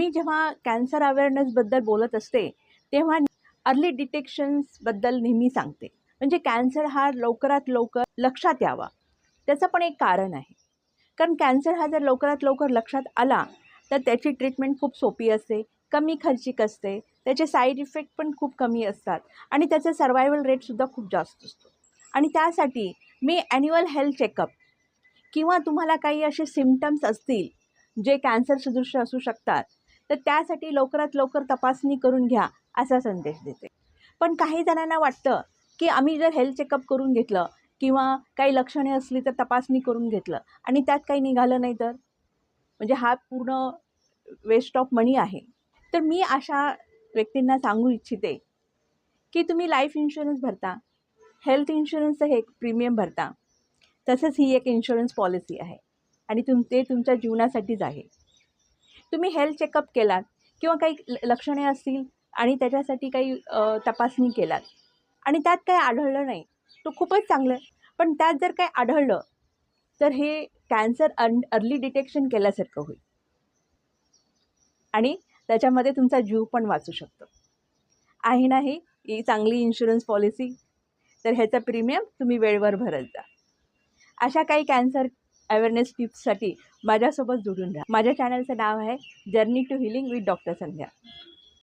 मी जेव्हा कॅन्सर अवेअरनेसबद्दल बोलत असते तेव्हा अर्ली डिटेक्शन्सबद्दल नेहमी सांगते. म्हणजे कॅन्सर हा लवकरात लवकर लक्षात यावा, त्याचं पण एक कारण आहे. कारण कॅन्सर हा जर लवकरात लवकर लक्षात आला तर त्याची ट्रीटमेंट खूप सोपी असते, कमी खर्चिक असते, त्याचे साईड इफेक्ट पण खूप कमी असतात आणि त्याचं सर्वायवल रेटसुद्धा खूप जास्त असतो. आणि त्यासाठी मी ॲन्युअल हेल्थ चेकअप किंवा तुम्हाला काही असे सिम्पटम्स असतील जे कॅन्सर सदृश असू शकतात तर त्यासाठी लवकरात लवकर तपासणी करून घ्या असा संदेश देते. पण काही जणांना वाटतं की आम्ही जर हेल्थ चेकअप करून घेतलं किंवा काही लक्षणे असली तर तपासणी करून घेतलं आणि त्यात काही निघालं नाही तर म्हणजे हा पूर्ण वेस्ट ऑफ मनी आहे. तर मी अशा व्यक्तींना सांगू इच्छिते की तुम्ही लाईफ इन्शुरन्स भरता, हेल्थ इन्शुरन्सचं हे प्रीमियम भरता, तसंच ही एक इन्शुरन्स पॉलिसी आहे आणि ते तुमच्या जीवनासाठीच आहे. तुम्ही हेल्थ चेकअप केलात किंवा काही लक्षणे असतील आणि त्याच्यासाठी काही तपासणी केलात आणि त्यात काही आढळलं नाही तो खूपच चांगलं आहे. पण त्यात जर काही आढळलं तर हे कॅन्सर अर्ली डिटेक्शन केल्यासारखं होईल आणि त्याच्यामध्ये तुमचा जीव पण वाचू शकतो. आहे ना ही चांगली इन्शुरन्स पॉलिसी? तर ह्याचा प्रीमियम तुम्ही वेळेवर भरत जा. अशा काही कॅन्सर अवेअरनेस टिप्ससाठी माझ्यासोबत जोडून राहा. माझ्या चॅनलचं नाव आहे journey to healing with doctor Sandhya.